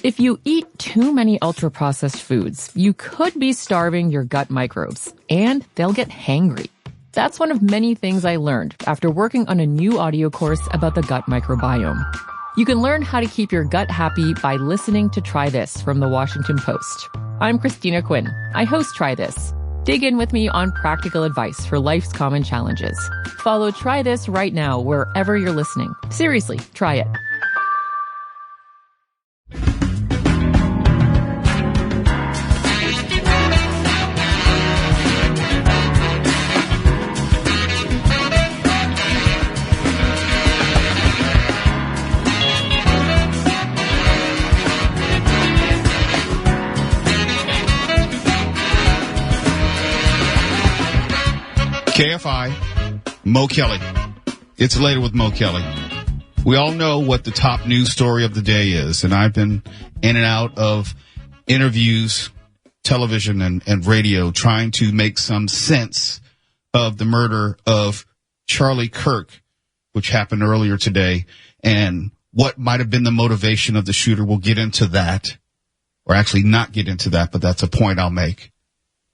If you eat too many ultra-processed foods, you could be starving your gut microbes, and they'll get hangry. That's one of many things I learned after working on a new audio course about the gut microbiome. You can learn how to keep your gut happy by listening to Try This from the Washington Post. I'm Christina Quinn. I host Try This. Dig in with me on practical advice for life's common challenges. Follow Try This right now wherever you're listening. Seriously, try it. KFI, Mo Kelly. It's Later with Mo Kelly. We all know what the top news story of the day is, and I've been in and out of interviews, television and radio, trying to make some sense of the murder of Charlie Kirk, which happened earlier today, and what might have been the motivation of the shooter. We'll get into that, or actually not get into that, but that's a point I'll make.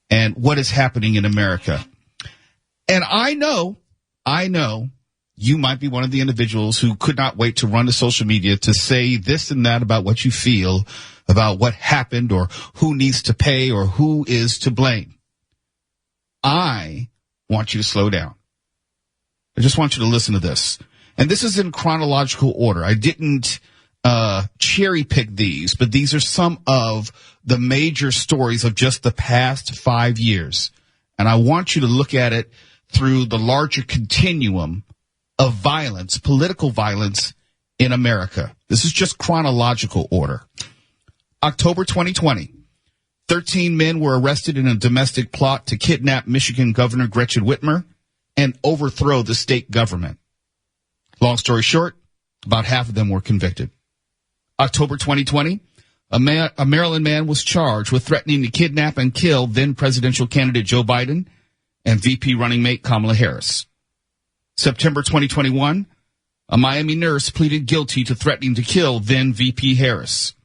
And what is happening in America. And I know you might be one of the individuals who could not wait to run to social media to say this and that about what you feel, about what happened or who needs to pay or who is to blame. I want you to slow down. I just want you to listen to this. And this is in chronological order. I didn't cherry pick these, but these are some of the major stories of just the past 5 years. And I want you to look at it through the larger continuum of violence, political violence in America. This is just chronological order. October 2020, 13 men were arrested in a domestic plot to kidnap Michigan Governor Gretchen Whitmer and overthrow the state government. Long story short, about half of them were convicted. October 2020, a Maryland man was charged with threatening to kidnap and kill then presidential candidate Joe Biden and VP running mate Kamala Harris. September 2021, a Miami nurse pleaded guilty to threatening to kill then VP Harris.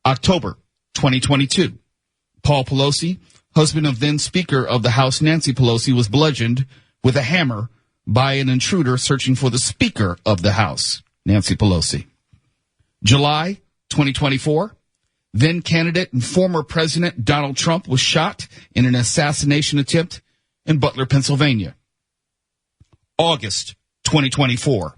October 2022, Paul Pelosi, husband of then Speaker of the House Nancy Pelosi, was bludgeoned with a hammer by an intruder searching for the Speaker of the House, Nancy Pelosi. July 2024, then candidate and former President Donald Trump was shot in an assassination attempt in Butler, Pennsylvania. August 2024,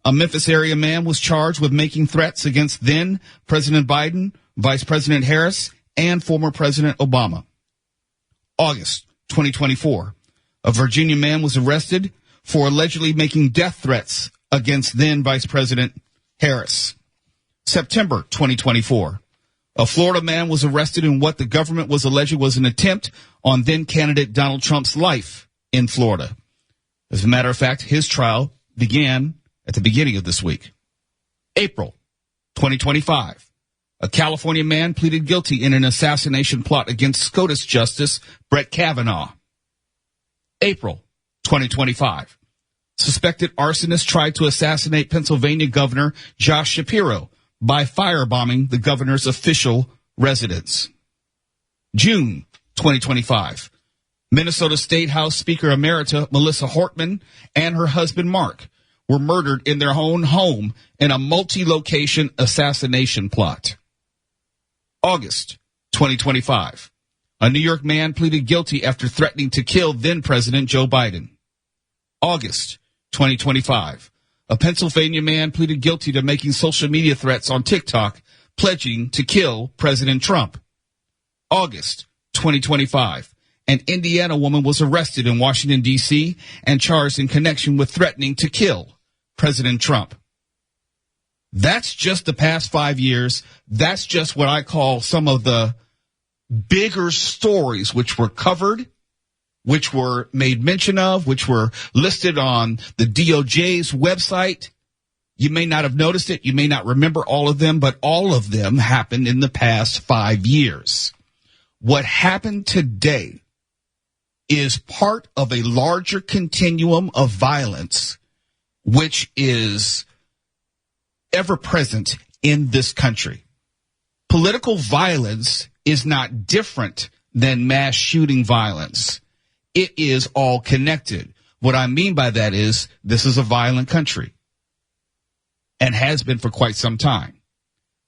a Memphis area man was charged with making threats against then President Biden, Vice President Harris, and former President Obama. August 2024, a Virginia man was arrested for allegedly making death threats against then Vice President Harris. September 2024, a Florida man was arrested in what the government was alleging was an attempt on then candidate Donald Trump's life in Florida. As a matter of fact, his trial began at the beginning of this week. April 2025, a California man pleaded guilty in an assassination plot against SCOTUS Justice Brett Kavanaugh. April 2025, suspected arsonist tried to assassinate Pennsylvania Governor Josh Shapiro by firebombing the governor's official residence. June 2025, Minnesota State House Speaker Emerita Melissa Hortman and her husband Mark were murdered in their own home in a multi-location assassination plot. August 2025, a New York man pleaded guilty after threatening to kill then President Joe Biden. August 2025, a Pennsylvania man pleaded guilty to making social media threats on TikTok, pledging to kill President Trump. August 2025, an Indiana woman was arrested in Washington, D.C. and charged in connection with threatening to kill President Trump. That's just the past 5 years. That's just what I call some of the bigger stories which were covered, which were made mention of, which were listed on the DOJ's website. You may not have noticed it. You may not remember all of them, but all of them happened in the past 5 years. What happened today is part of a larger continuum of violence, which is ever present in this country. Political violence is not different than mass shooting violence. It is all connected. What I mean by that is this is a violent country and has been for quite some time.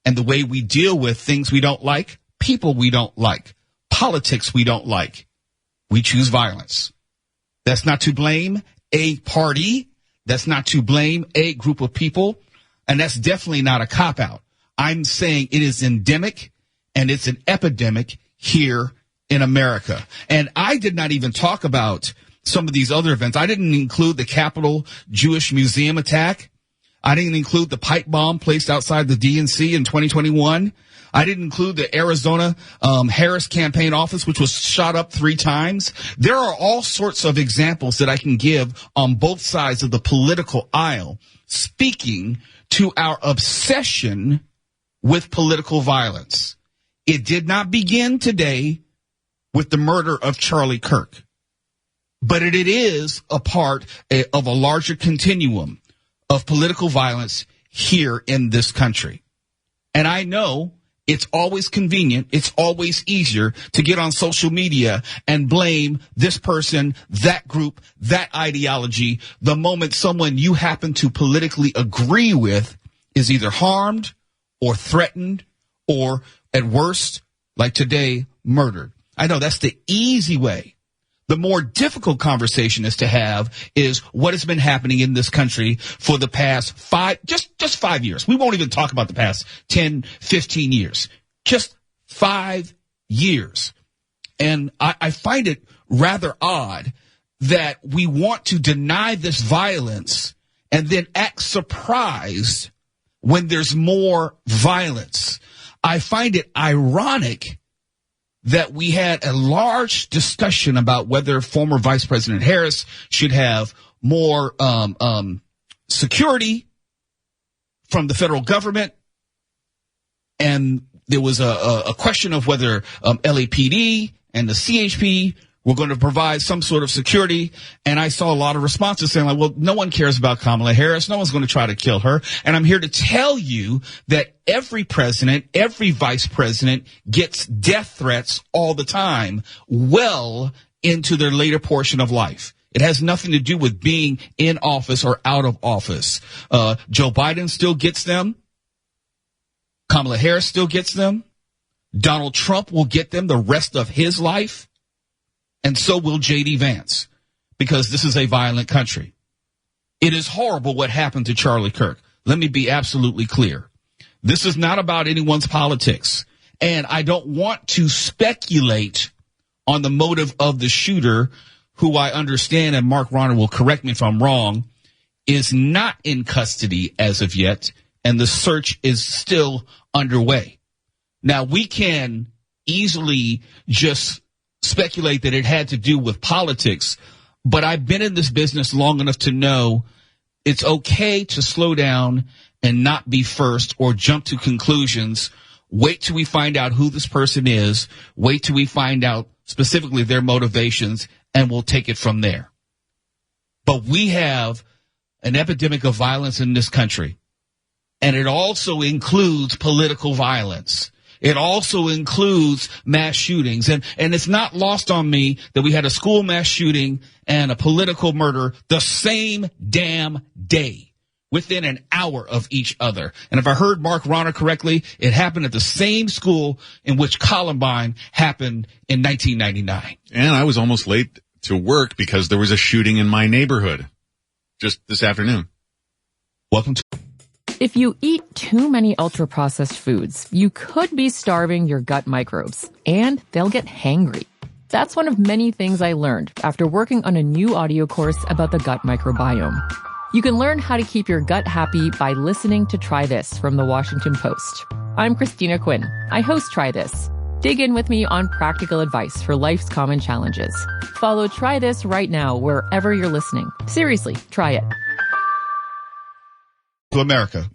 And the way we deal with things we don't like, people we don't like, politics we don't like, we choose violence. That's not to blame a party. That's not to blame a group of people. And that's definitely not a cop-out. I'm saying it is endemic and it's an epidemic here in America. And I did not even talk about some of these other events. I didn't include the Capitol Jewish Museum attack. I didn't include the pipe bomb placed outside the DNC in 2021. I didn't include the Arizona Harris campaign office, which was shot up 3 times. There are all sorts of examples that I can give on both sides of the political aisle, speaking to our obsession with political violence. It did not begin today with the murder of Charlie Kirk, but it is a part of a larger continuum of political violence here in this country. And I know it's always convenient, it's always easier to get on social media and blame this person, that group, that ideology, the moment someone you happen to politically agree with is either harmed or threatened or, at worst, like today, murdered. I know that's the easy way. The more difficult conversation is to have is what has been happening in this country for the past 5 years. We won't even talk about the past 10, 15 years. Just 5 years. And I find it rather odd that we want to deny this violence and then act surprised when there's more violence. I find it ironic that we had a large discussion about whether former Vice President Harris should have more security from the federal government. And there was a question of whether LAPD and the CHP were going to provide some sort of security. And I saw a lot of responses saying, like, well, no one cares about Kamala Harris. No one's going to try to kill her. And I'm here to tell you that every president, every vice president gets death threats all the time, well into their later portion of life. It has nothing to do with being in office or out of office. Joe Biden still gets them. Kamala Harris still gets them. Donald Trump will get them the rest of his life. And so will J.D. Vance, because this is a violent country. It is horrible what happened to Charlie Kirk. Let me be absolutely clear. This is not about anyone's politics. And I don't want to speculate on the motive of the shooter, who I understand, and Mark Ronner will correct me if I'm wrong, is not in custody as of yet, and the search is still underway. Now, we can easily just speculate that it had to do with politics, but I've been in this business long enough to know it's okay to slow down and not be first or jump to conclusions. Wait till we find out who this person is. Wait till we find out specifically their motivations, and we'll take it from there. But we have an epidemic of violence in this country, and it also includes political violence. It also includes mass shootings. And it's not lost on me that we had a school mass shooting and a political murder the same damn day, within an hour of each other. And if I heard Mark Ronner correctly, it happened at the same school in which Columbine happened in 1999. And I was almost late to work because there was a shooting in my neighborhood just this afternoon. Welcome to... If you eat too many ultra-processed foods, you could be starving your gut microbes, and they'll get hangry. That's one of many things I learned after working on a new audio course about the gut microbiome. You can learn how to keep your gut happy by listening to Try This from the Washington Post. I'm Christina Quinn. I host Try This. Dig in with me on practical advice for life's common challenges. Follow Try This right now wherever you're listening. Seriously, try it. To America.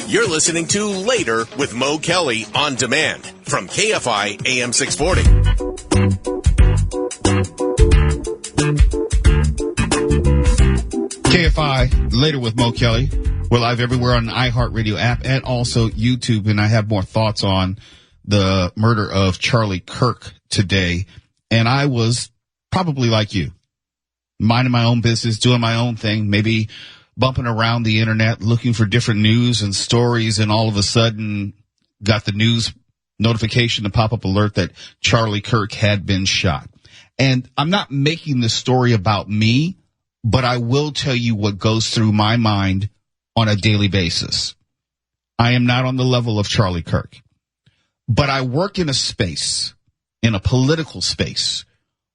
You're listening to Later with Mo Kelly on demand from KFI AM 640. KFI, Later with Mo Kelly. We're live everywhere on the iHeartRadio app and also YouTube. And I have more thoughts on the murder of Charlie Kirk today, and I was probably like you, minding my own business, doing my own thing, maybe bumping around the internet, looking for different news and stories, and all of a sudden got the news notification, the pop-up alert that Charlie Kirk had been shot. And I'm not making this story about me, but I will tell you what goes through my mind on a daily basis. I am not on the level of Charlie Kirk, but I work in a space, in a political space,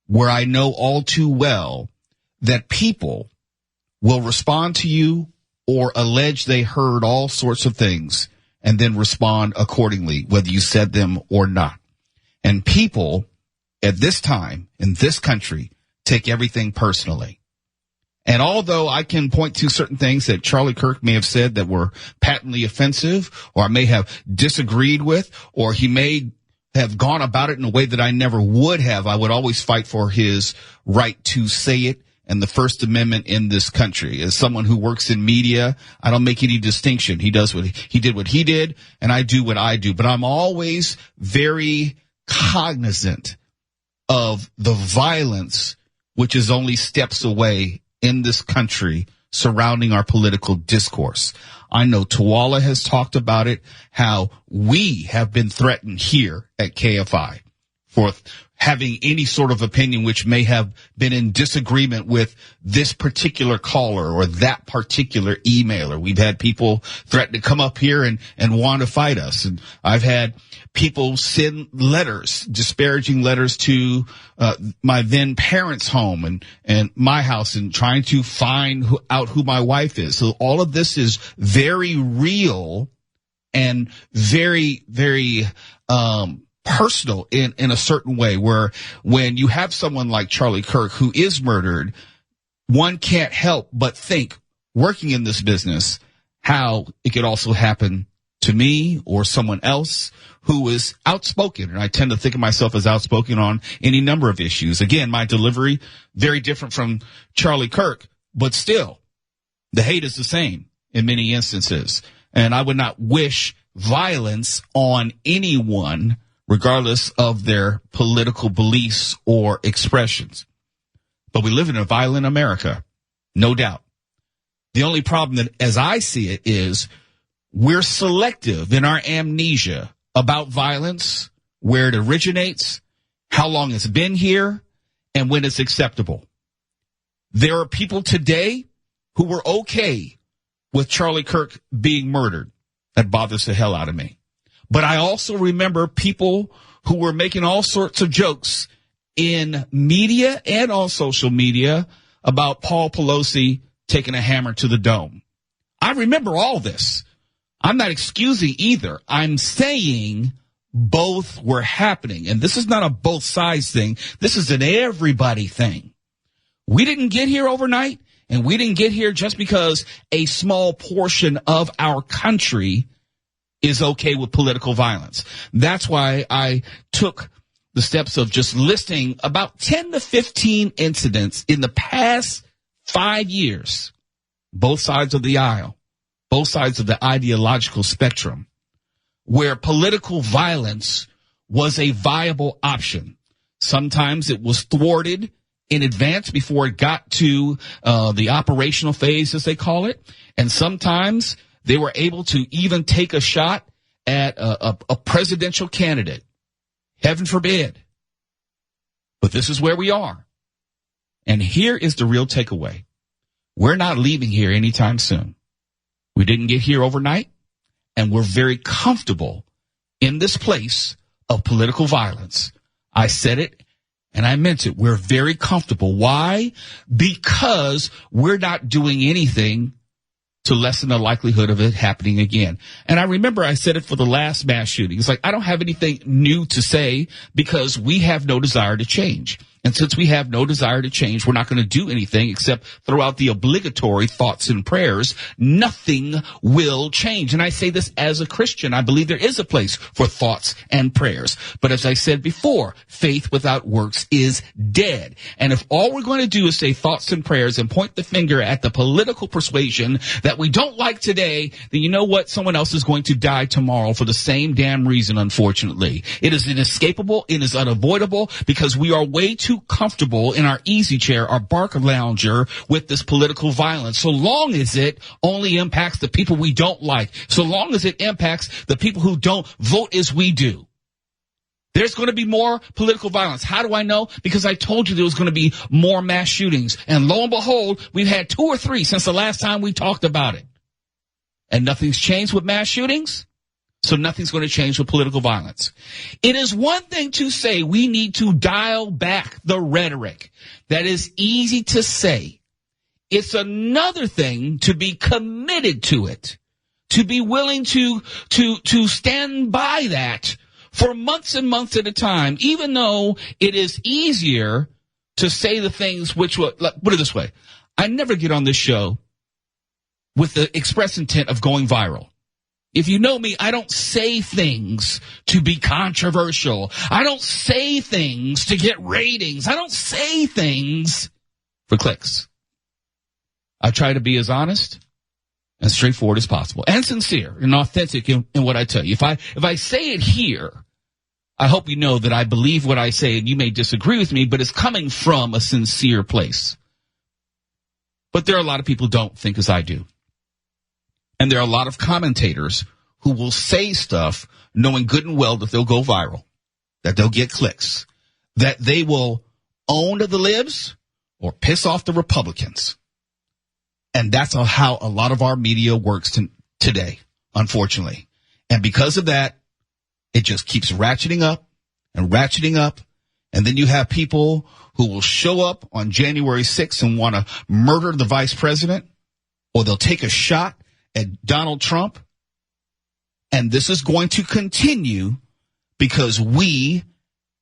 where I know all too well that people will respond to you or allege they heard all sorts of things and then respond accordingly, whether you said them or not. And people at this time in this country take everything personally. And although I can point to certain things that Charlie Kirk may have said that were patently offensive, or I may have disagreed with, or he may have gone about it in a way that I never would have, I would always fight for his right to say it and the First Amendment in this country. As someone who works in media, I don't make any distinction. He did what he did, and I do what I do. But I'm always very cognizant of the violence which is only steps away in this country surrounding our political discourse. I know Tawala has talked about it, how we have been threatened here at KFI for having any sort of opinion which may have been in disagreement with this particular caller or that particular emailer. We've had people threaten to come up here and want to fight us. And I've had people send letters, disparaging letters to my then parents' home and my house, and trying to find out who my wife is. So all of this is very real and very, very personal in a certain way, where when you have someone like Charlie Kirk who is murdered, one can't help but think, working in this business, how it could also happen to me or someone else who is outspoken. And I tend to think of myself as outspoken on any number of issues. Again, my delivery, very different from Charlie Kirk, but still, the hate is the same in many instances. And I would not wish violence on anyone, regardless of their political beliefs or expressions. But we live in a violent America, no doubt. The only problem that, as I see it, is we're selective in our amnesia about violence, where it originates, how long it's been here, and when it's acceptable. There are people today who were okay with Charlie Kirk being murdered. That bothers the hell out of me. But I also remember people who were making all sorts of jokes in media and on social media about Paul Pelosi taking a hammer to the dome. I remember all this. I'm not excusing either. I'm saying both were happening. And this is not a both sides thing. This is an everybody thing. We didn't get here overnight, and we didn't get here just because a small portion of our country is okay with political violence. That's why I took the steps of just listing about 10 to 15 incidents in the past 5 years, both sides of the aisle, both sides of the ideological spectrum, where political violence was a viable option. Sometimes it was thwarted in advance before it got to the operational phase, as they call it, and sometimes they were able to even take a shot at a presidential candidate. Heaven forbid. But this is where we are. And here is the real takeaway. We're not leaving here anytime soon. We didn't get here overnight, and we're very comfortable in this place of political violence. I said it, and I meant it. We're very comfortable. Why? Because we're not doing anything to lessen the likelihood of it happening again. And I remember I said it for the last mass shooting. It's like, I don't have anything new to say because we have no desire to change. And since we have no desire to change, we're not going to do anything except throw out the obligatory thoughts and prayers. Nothing will change. And I say this as a Christian. I believe there is a place for thoughts and prayers. But as I said before, faith without works is dead. And if all we're going to do is say thoughts and prayers and point the finger at the political persuasion that we don't like today, then you know what? Someone else is going to die tomorrow for the same damn reason, unfortunately. It is inescapable. It is unavoidable because we are way too comfortable in our easy chair, our bark lounger with this political violence. So long as it only impacts the people we don't like, so long as it impacts the people who don't vote as we do, there's going to be more political violence. How do I know? Because I told you there was going to be more mass shootings. And lo and behold, we've had 2 or 3 since the last time we talked about it. And nothing's changed with mass shootings. So nothing's going to change with political violence. It is one thing to say we need to dial back the rhetoric. That is easy to say. It's another thing to be committed to it, to be willing to stand by that for months and months at a time, even though it is easier to say the things which will, put it this way. I never get on this show with the express intent of going viral. If you know me, I don't say things to be controversial. I don't say things to get ratings. I don't say things for clicks. I try to be as honest and straightforward as possible and sincere and authentic in what I tell you. If I say it here, I hope you know that I believe what I say, and you may disagree with me, but it's coming from a sincere place. But there are a lot of people who don't think as I do. And there are a lot of commentators who will say stuff knowing good and well that they'll go viral, that they'll get clicks, that they will own the libs or piss off the Republicans. And that's how a lot of our media works today, unfortunately. And because of that, it just keeps ratcheting up and ratcheting up. And then you have people who will show up on January 6th and want to murder the vice president, or they'll take a shot at Donald Trump. And this is going to continue because we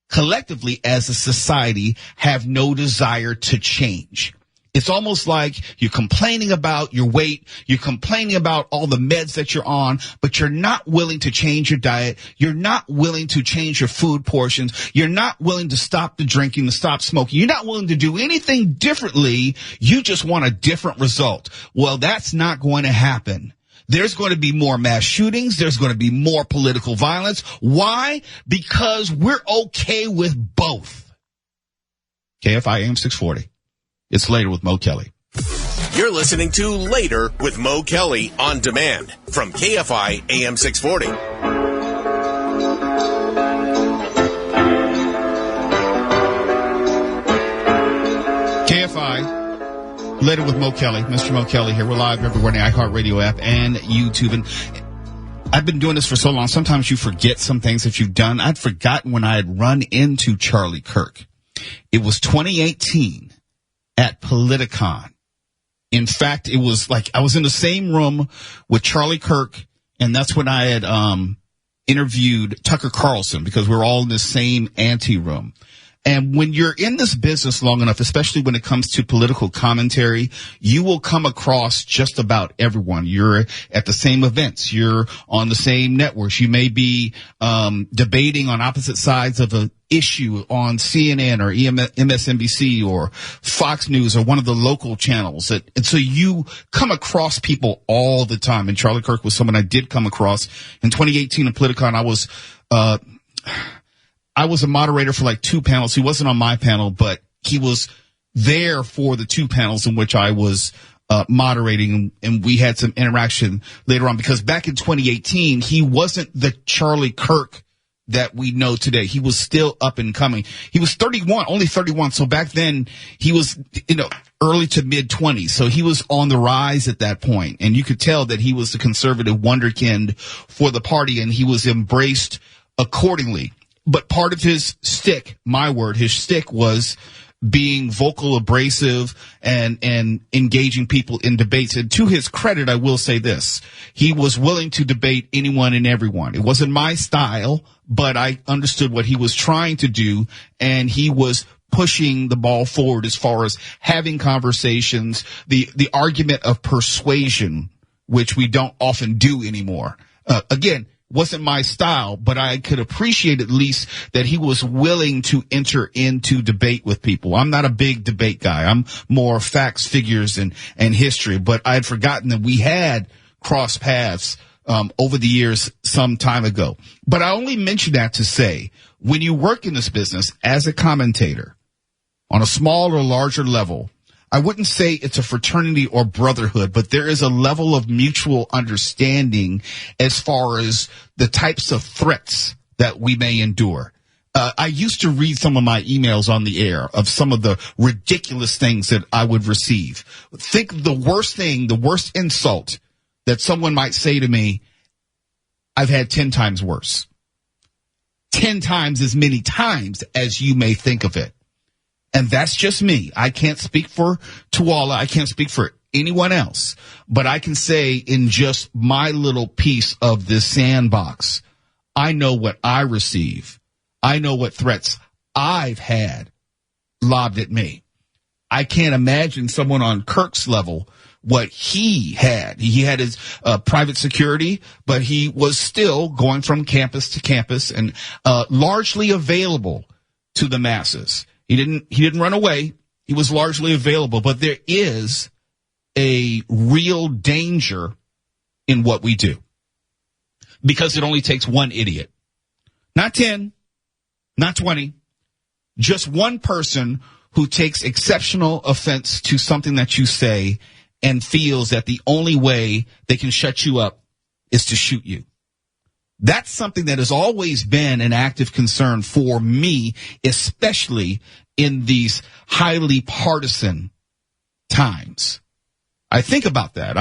collectively as a society have no desire to change. It's almost like you're complaining about your weight, you're complaining about all the meds that you're on, but you're not willing to change your diet, you're not willing to change your food portions, you're not willing to stop the drinking, to stop smoking, you're not willing to do anything differently, you just want a different result. Well, that's not going to happen. There's going to be more mass shootings. There's going to be more political violence. Why? Because we're okay with both. KFI AM 640. It's Later with Mo Kelly. You're listening to Later with Mo Kelly on demand from KFI AM 640. KFI. Later with Mo Kelly, Mr. Mo Kelly here. We're live everywhere on the iHeartRadio app and YouTube. And I've been doing this for so long. Sometimes you forget some things that you've done. I'd forgotten when I had run into Charlie Kirk. It was 2018 at Politicon. In fact, it was like I was in the same room with Charlie Kirk, and that's when I had interviewed Tucker Carlson, because we're all in the same ante room. And when you're in this business long enough, especially when it comes to political commentary, you will come across just about everyone. You're at the same events. You're on the same networks. You may be debating on opposite sides of an issue on CNN or MSNBC or Fox News or one of the local channels. And so you come across people all the time. And Charlie Kirk was someone I did come across. In 2018 at Politicon, I was a moderator for like 2 panels. He wasn't on my panel, but he was there for the 2 panels in which I was moderating, and we had some interaction later on, because back in 2018, he wasn't the Charlie Kirk that we know today. He was still up and coming. He was 31, only 31. So back then he was, early to mid 20s. So he was on the rise at that point. And you could tell that he was the conservative wunderkind for the party, and he was embraced accordingly. But part of his shtick, his shtick was being vocal, abrasive, and engaging people in debates. And to his credit, I will say this. He was willing to debate anyone and everyone. It wasn't my style, but I understood what he was trying to do, and he was pushing the ball forward as far as having conversations, the argument of persuasion, which we don't often do anymore. Again, wasn't my style, but I could appreciate at least that he was willing to enter into debate with people. I'm not a big debate guy. I'm more facts, figures, and history, but I had forgotten that we had crossed paths over the years some time ago. But I only mention that to say, when you work in this business as a commentator on a small or larger level, I wouldn't say it's a fraternity or brotherhood, but there is a level of mutual understanding as far as the types of threats that we may endure. I used to read some of my emails on the air of some of the ridiculous things that I would receive. Think the worst thing, the worst insult that someone might say to me, I've had 10 times worse. 10 times as many times as you may think of it. And that's just me. I can't speak for Tuala. I can't speak for anyone else. But I can say in just my little piece of this sandbox, I know what I receive. I know what threats I've had lobbed at me. I can't imagine someone on Kirk's level what he had. He had his private security, but he was still going from campus to campus and largely available to the masses. He didn't run away. He was largely available, but there is a real danger in what we do because it only takes one idiot, not 10, not 20, just one person who takes exceptional offense to something that you say and feels that the only way they can shut you up is to shoot you. That's something that has always been an active concern for me, especially in these highly partisan times. I think about that.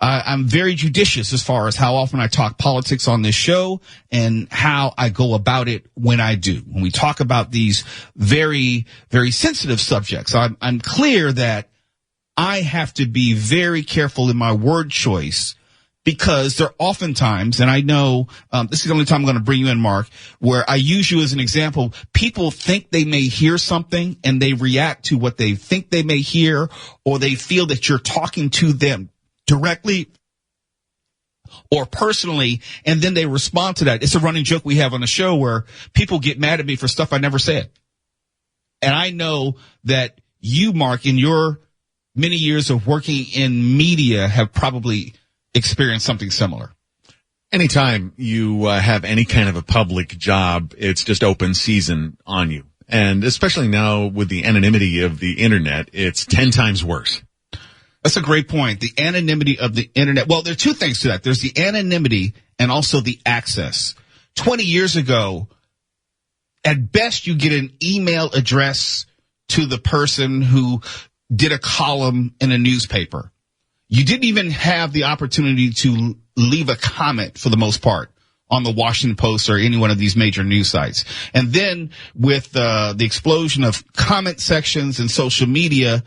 I'm very judicious as far as how often I talk politics on this show and how I go about it when I do. When we talk about these very, very sensitive subjects, I'm clear that I have to be very careful in my word choice because there are oftentimes, and I know this is the only time I'm going to bring you in, Mark, where I use you as an example. People think they may hear something and they react to what they think they may hear, or they feel that you're talking to them directly or personally, and then they respond to that. It's a running joke we have on the show where people get mad at me for stuff I never said. And I know that you, Mark, in your many years of working in media have probably experienced something similar. Anytime you have any kind of a public job, it's just open season on you. And especially now with the anonymity of the internet, it's 10 times worse. That's a great point. The anonymity of the internet. Well, there are two things to that. There's the anonymity and also the access. 20 years ago, at best, you get an email address to the person who did a column in a newspaper. You didn't even have the opportunity to leave a comment for the most part on the Washington Post or any one of these major news sites. And then with the explosion of comment sections and social media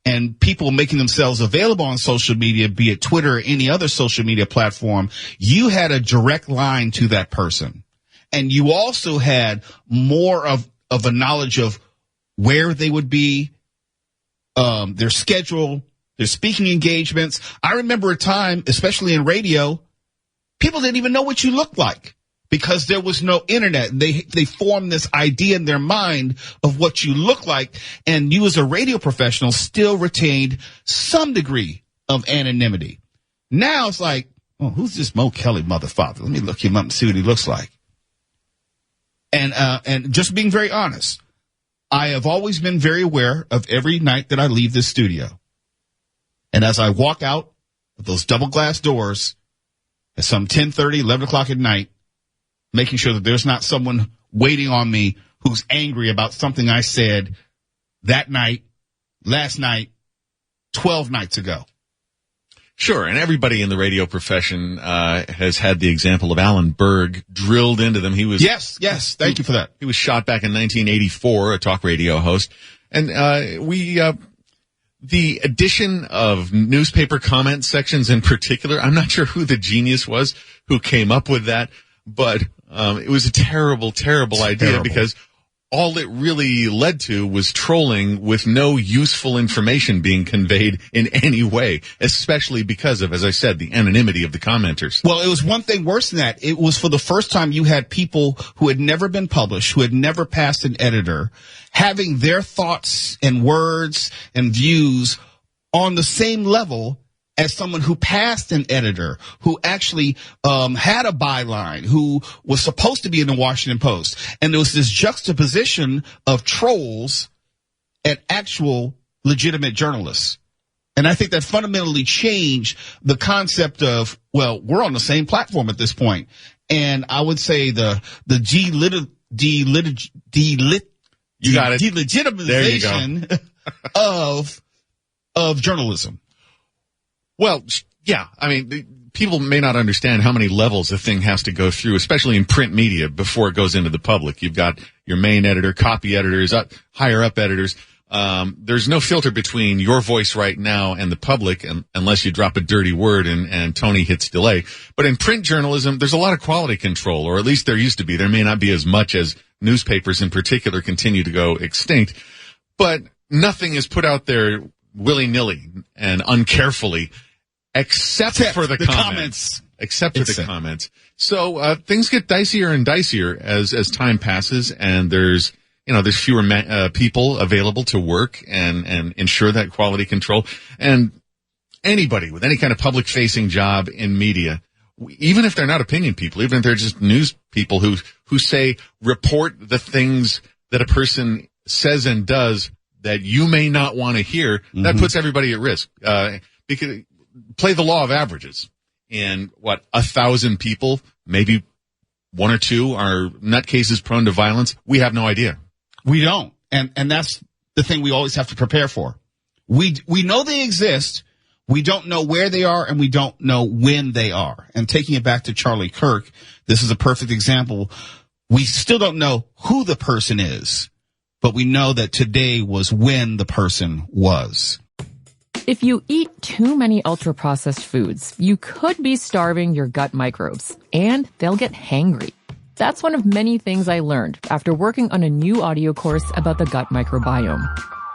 and people making themselves available on social media, be it Twitter or any other social media platform, you had a direct line to that person. And you also had more of a knowledge of where they would be, their schedule, their speaking engagements. I remember a time, especially in radio, people didn't even know what you looked like because there was no internet. They formed this idea in their mind of what you look like, and you as a radio professional still retained some degree of anonymity. Now it's like, oh, who's this Mo Kelly motherfucker? Let me look him up and see what he looks like. And just being very honest, I have always been very aware of every night that I leave this studio. And as I walk out of those double glass doors at some 10:30, 11 o'clock at night, making sure that there's not someone waiting on me who's angry about something I said that night, last night, 12 nights ago. Sure, and everybody in the radio profession has had the example of Alan Berg drilled into them. He was Yes, thank you for that. He was shot back in 1984, a talk radio host. And the addition of newspaper comment sections in particular, I'm not sure who the genius was who came up with that, but it was a terrible idea because all it really led to was trolling with no useful information being conveyed in any way, especially because of, as I said, the anonymity of the commenters. Well, it was one thing worse than that. It was for the first time you had people who had never been published, who had never passed an editor, having their thoughts and words and views on the same level as someone who passed an editor, who actually had a byline, who was supposed to be in the Washington Post. And there was this juxtaposition of trolls and actual legitimate journalists. And I think that fundamentally changed the concept of, well, we're on the same platform at this point. And I would say the delegitimization of journalism. Well, yeah. I mean, people may not understand how many levels a thing has to go through, especially in print media, before it goes into the public. You've got your main editor, copy editors, higher up editors. There's no filter between your voice right now and the public unless you drop a dirty word and Tony hits delay. But in print journalism, there's a lot of quality control, or at least there used to be. There may not be as much as newspapers in particular continue to go extinct. But nothing is put out there willy-nilly and uncarefully. Except for the comments. Except for the comments. So, things get dicier and dicier as time passes, and there's fewer people available to work and ensure that quality control. And anybody with any kind of public facing job in media, even if they're not opinion people, even if they're just news people who say report the things that a person says and does that you may not want to hear, that puts everybody at risk. Because play the law of averages. And 1,000 people, maybe one or two are nutcases prone to violence. We have no idea. We don't. And that's the thing we always have to prepare for. We know they exist. We don't know where they are, and we don't know when they are. And taking it back to Charlie Kirk, this is a perfect example. We still don't know who the person is, but we know that today was when the person was. If you eat too many ultra-processed foods, you could be starving your gut microbes, and they'll get hangry. That's one of many things I learned after working on a new audio course about the gut microbiome.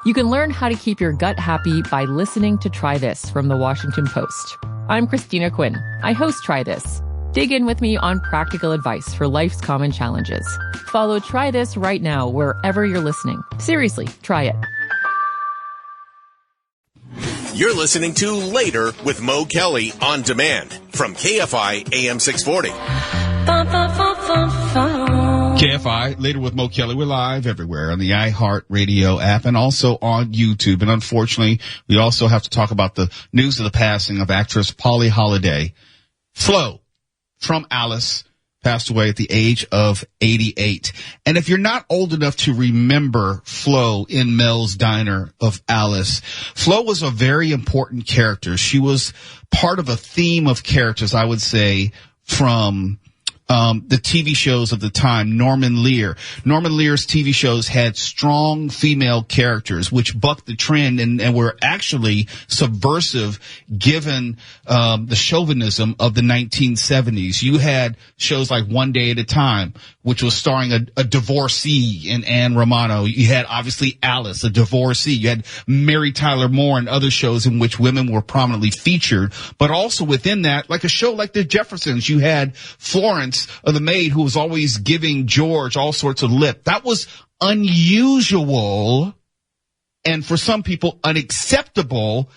You can learn how to keep your gut happy by listening to Try This from the Washington Post. I'm Christina Quinn. I host Try This. Dig in with me on practical advice for life's common challenges. Follow Try This right now wherever you're listening. Seriously, try it. You're listening to Later with Mo Kelly on demand from KFI AM 640. KFI, Later with Mo Kelly. We're live everywhere on the iHeartRadio app and also on YouTube. And unfortunately, we also have to talk about the news of the passing of actress Polly Holliday. Flo from Alice passed away at the age of 88. And if you're not old enough to remember Flo in Mel's Diner of Alice, Flo was a very important character. She was part of a theme of characters, I would say, from the TV shows of the time. Norman Lear. Norman Lear's TV shows had strong female characters, which bucked the trend and were actually subversive given the chauvinism of the 1970s. You had shows like One Day at a Time, which was starring a divorcee in Anne Romano. You had obviously Alice, a divorcee. You had Mary Tyler Moore and other shows in which women were prominently featured. But also within that, like a show like The Jeffersons, you had Florence, the maid, who was always giving George all sorts of lip. That was unusual and for some people unacceptable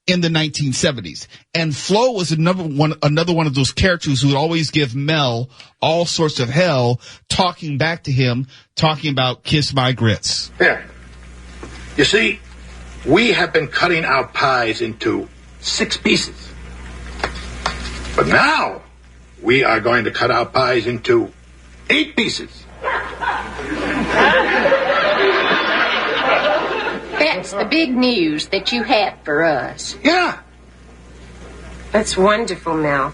in the 1970s. And Flo was another one of those characters who would always give Mel all sorts of hell, talking back to him, talking about kiss my grits. Here. You see, we have been cutting our pies into 6 pieces. But now we are going to cut our pies into 8 pieces. That's the big news that you have for us. Yeah. That's wonderful, Mel.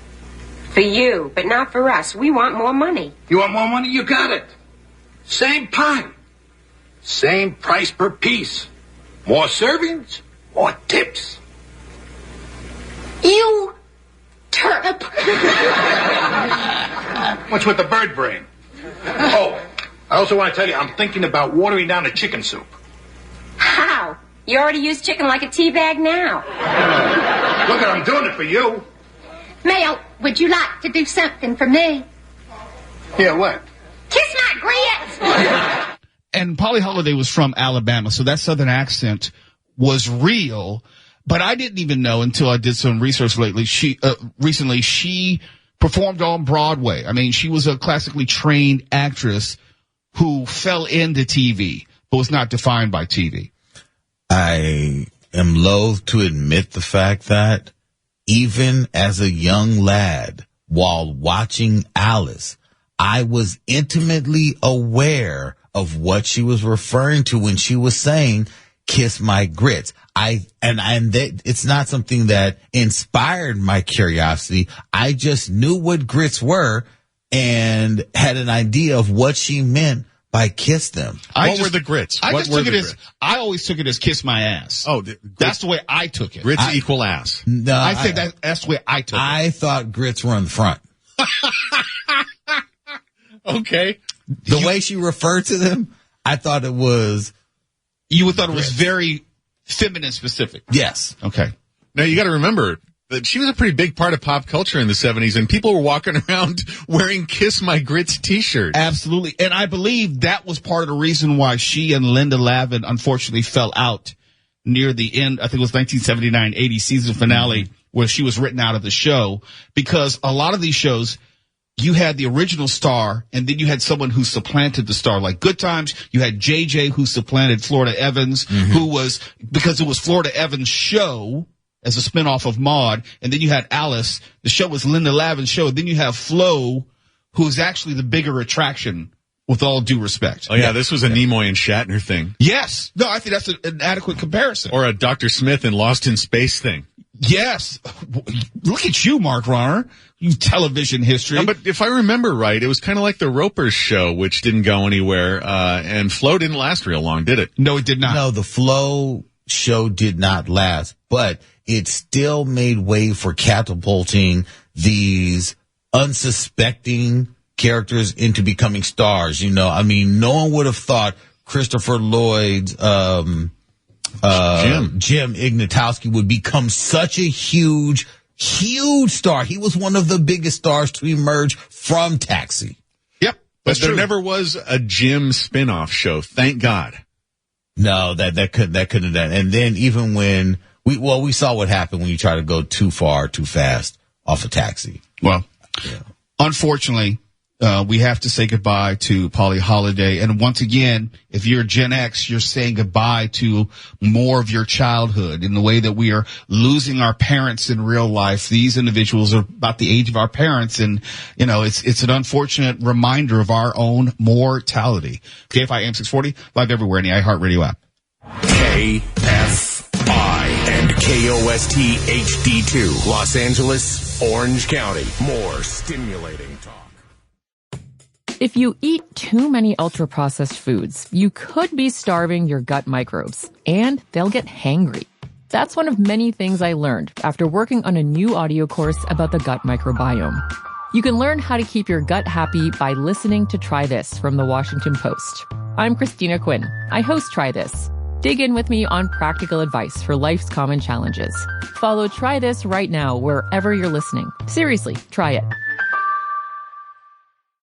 For you, but not for us. We want more money. You want more money? You got it. Same pie. Same price per piece. More servings, more tips. You turnip. What's with the bird brain? Oh, I also want to tell you, I'm thinking about watering down the chicken soup. How? You already use chicken like a tea bag now. Look, I'm doing it for you. Mel, would you like to do something for me? Yeah, what? Kiss my grits! And Polly Holliday was from Alabama, so that Southern accent was real. But I didn't even know until I did some research recently. She performed on Broadway. I mean, she was a classically trained actress who fell into TV, but was not defined by TV. I am loath to admit the fact that even as a young lad, while watching Alice, I was intimately aware of what she was referring to when she was saying, kiss my grits. It's not something that inspired my curiosity. I just knew what grits were and had an idea of what she meant by kiss them. What were the grits? I always took it as kiss my ass. Oh, that's the way I took it. Grits equal ass. No, I said that's the way I took it. I thought grits were in the front. Okay. The way she referred to them, I thought it was. You would thought it was very feminine specific. Yes. Okay. Now you got to remember that she was a pretty big part of pop culture in the 70s, and people were walking around wearing Kiss My Grits t-shirts. Absolutely. And I believe that was part of the reason why she and Linda Lavin unfortunately fell out near the end. I think it was 1979-80 season finale where she was written out of the show, because a lot of these shows, you had the original star, and then you had someone who supplanted the star. Like Good Times, you had JJ who supplanted Florida Evans, who was, because it was Florida Evans' show as a spinoff of Maude, and then you had Alice. The show was Linda Lavin's show. Then you have Flo, who's actually the bigger attraction, with all due respect. Oh, yeah, this was a Nimoy and Shatner thing. Yes. No, I think that's an adequate comparison. Or a Dr. Smith and Lost in Space thing. Yes. Look at you, Mark Ronner. You television history. No, but if I remember right, it was kind of like the Ropers show, which didn't go anywhere, and Flo didn't last real long, did it? No, it did not. No, the Flo show did not last, but it still made way for catapulting these unsuspecting characters into becoming stars. You know, I mean, no one would have thought Christopher Lloyd's Jim Ignatowski would become such a huge star. He was one of the biggest stars to emerge from Taxi. Yep. But there never was a Jim spinoff show. Thank God. No, that couldn't have done. And then even when we saw what happened when you try to go too far, too fast off a Taxi. Well, unfortunately, we have to say goodbye to Polly Holliday. And once again, if you're Gen X, you're saying goodbye to more of your childhood in the way that we are losing our parents in real life. These individuals are about the age of our parents. And, you know, it's an unfortunate reminder of our own mortality. KFI AM 640, live everywhere in the iHeartRadio app. KFI and KOST HD2, Los Angeles, Orange County. More stimulating talk. If you eat too many ultra-processed foods, you could be starving your gut microbes, and they'll get hangry. That's one of many things I learned after working on a new audio course about the gut microbiome. You can learn how to keep your gut happy by listening to Try This from the Washington Post. I'm Christina Quinn. I host Try This. Dig in with me on practical advice for life's common challenges. Follow Try This right now wherever you're listening. Seriously, try it.